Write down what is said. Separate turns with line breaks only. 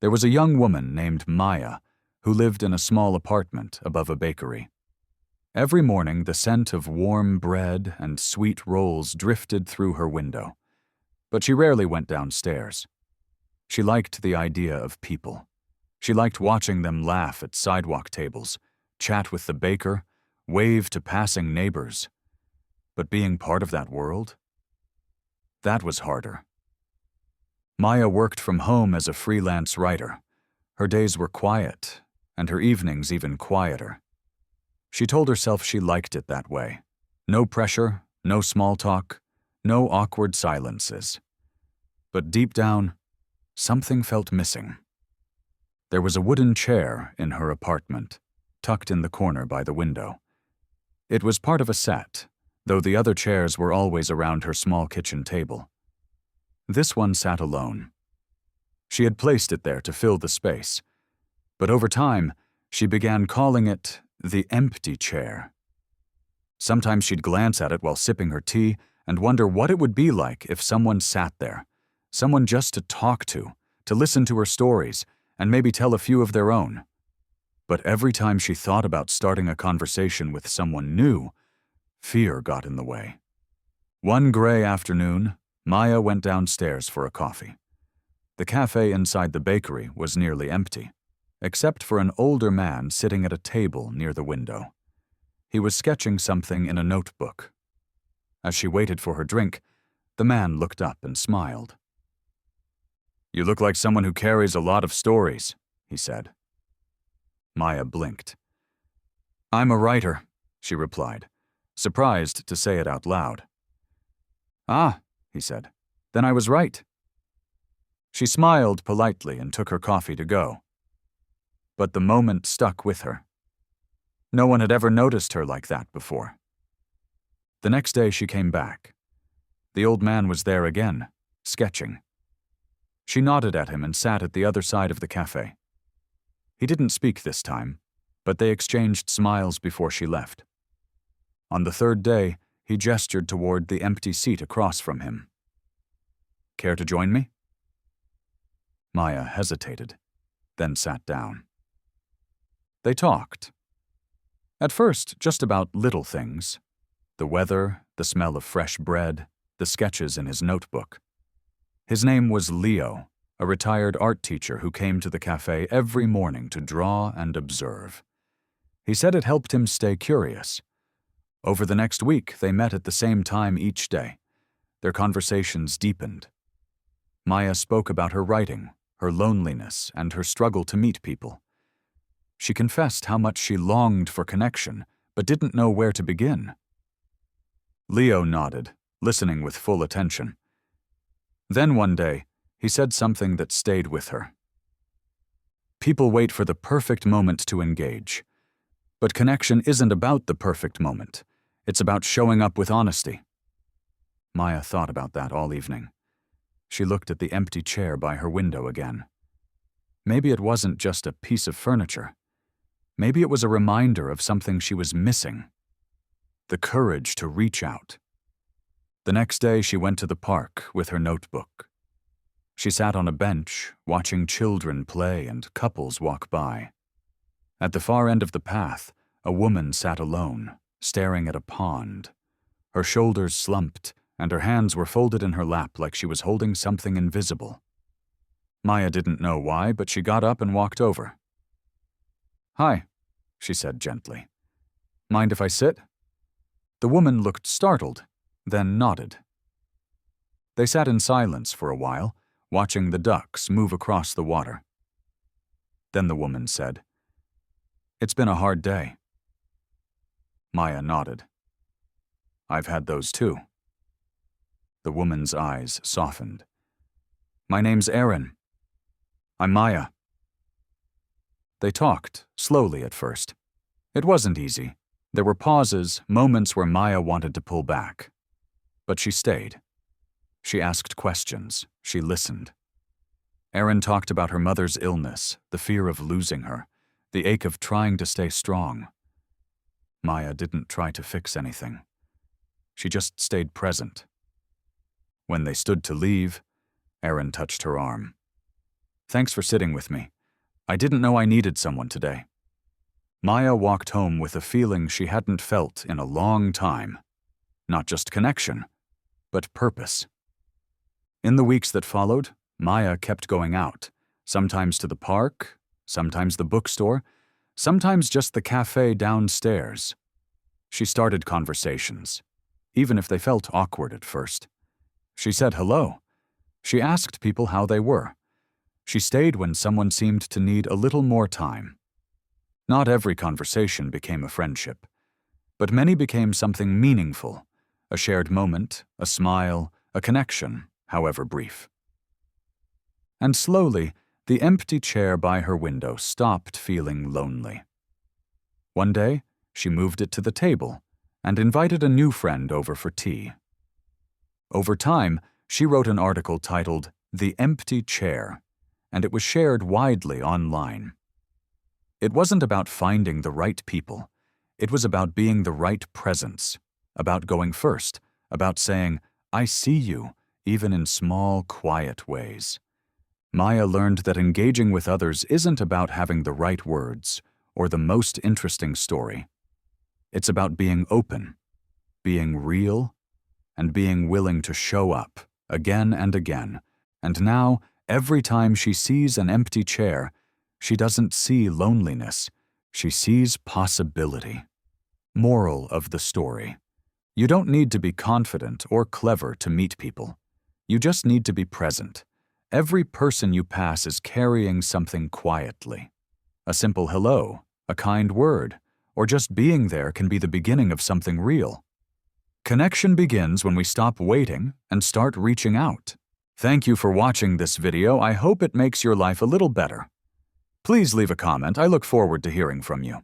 There was a young woman named Maya who lived in a small apartment above a bakery. Every morning, the scent of warm bread and sweet rolls drifted through her window, but she rarely went downstairs. She liked the idea of people. She liked watching them laugh at sidewalk tables, chat with the baker, wave to passing neighbors. But being part of that world? That was harder. Maya worked from home as a freelance writer. Her days were quiet, and her evenings even quieter. She told herself she liked it that way. No pressure, no small talk, no awkward silences. But deep down, something felt missing. There was a wooden chair in her apartment, tucked in the corner by the window. It was part of a set, though the other chairs were always around her small kitchen table. This one sat alone. She had placed it there to fill the space, but over time, she began calling it the empty chair. Sometimes she'd glance at it while sipping her tea and wonder what it would be like if someone sat there, someone just to talk to listen to her stories, and maybe tell a few of their own. But every time she thought about starting a conversation with someone new, fear got in the way. One gray afternoon, Maya went downstairs for a coffee. The cafe inside the bakery was nearly empty, except for an older man sitting at a table near the window. He was sketching something in a notebook. As she waited for her drink, the man looked up and smiled. "You look like someone who carries a lot of stories," he said. Maya blinked. "I'm a writer," she replied, surprised to say it out loud. "Ah," he said, "then I was right." She smiled politely and took her coffee to go. But the moment stuck with her. No one had ever noticed her like that before. The next day she came back. The old man was there again, sketching. She nodded at him and sat at the other side of the cafe. He didn't speak this time, but they exchanged smiles before she left. On the third day, he gestured toward the empty seat across from him. "Care to join me?" Maya hesitated, then sat down. They talked. At first, just about little things. The weather, the smell of fresh bread, the sketches in his notebook. His name was Leo, a retired art teacher who came to the cafe every morning to draw and observe. He said it helped him stay curious. Over the next week, they met at the same time each day. Their conversations deepened. Maya spoke about her writing, her loneliness, and her struggle to meet people. She confessed how much she longed for connection, but didn't know where to begin. Leo nodded, listening with full attention. Then one day, he said something that stayed with her. "People wait for the perfect moment to engage. But connection isn't about the perfect moment. It's about showing up with honesty." Maya thought about that all evening. She looked at the empty chair by her window again. Maybe it wasn't just a piece of furniture. Maybe it was a reminder of something she was missing. The courage to reach out. The next day she went to the park with her notebook. She sat on a bench, watching children play and couples walk by. At the far end of the path, a woman sat alone, staring at a pond. Her shoulders slumped, and her hands were folded in her lap like she was holding something invisible. Maya didn't know why, but she got up and walked over. "Hi," she said gently. "Mind if I sit?" The woman looked startled, then nodded. They sat in silence for a while, watching the ducks move across the water. Then the woman said, "It's been a hard day." Maya nodded. "I've had those too." The woman's eyes softened. "My name's Erin. I'm Maya." They talked, slowly at first. It wasn't easy. There were pauses, moments where Maya wanted to pull back. But she stayed. She asked questions. She listened. Erin talked about her mother's illness, the fear of losing her, the ache of trying to stay strong. Maya didn't try to fix anything. She just stayed present. When they stood to leave, Erin touched her arm. Thanks for sitting with me. I didn't know I needed someone today." Maya walked home with a feeling she hadn't felt in a long time. Not just connection, but purpose. In the weeks that followed, Maya kept going out, sometimes to the park, sometimes the bookstore, sometimes just the cafe downstairs. She started conversations, even if they felt awkward at first. She said hello. She asked people how they were. She stayed when someone seemed to need a little more time. Not every conversation became a friendship, but many became something meaningful, a shared moment, a smile, a connection, however brief. And slowly, the empty chair by her window stopped feeling lonely. One day, she moved it to the table and invited a new friend over for tea. Over time, she wrote an article titled "The Empty Chair," and it was shared widely online. It wasn't about finding the right people. It was about being the right presence, about going first, about saying, "I see you," even in small, quiet ways. Maya learned that engaging with others isn't about having the right words or the most interesting story. It's about being open, being real, and being willing to show up again and again. And now, every time she sees an empty chair, she doesn't see loneliness. She sees possibility. Moral of the story: you don't need to be confident or clever to meet people. You just need to be present. Every person you pass is carrying something quietly. A simple hello, a kind word, or just being there can be the beginning of something real. Connection begins when we stop waiting and start reaching out. Thank you for watching this video. I hope it makes your life a little better. Please leave a comment. I look forward to hearing from you.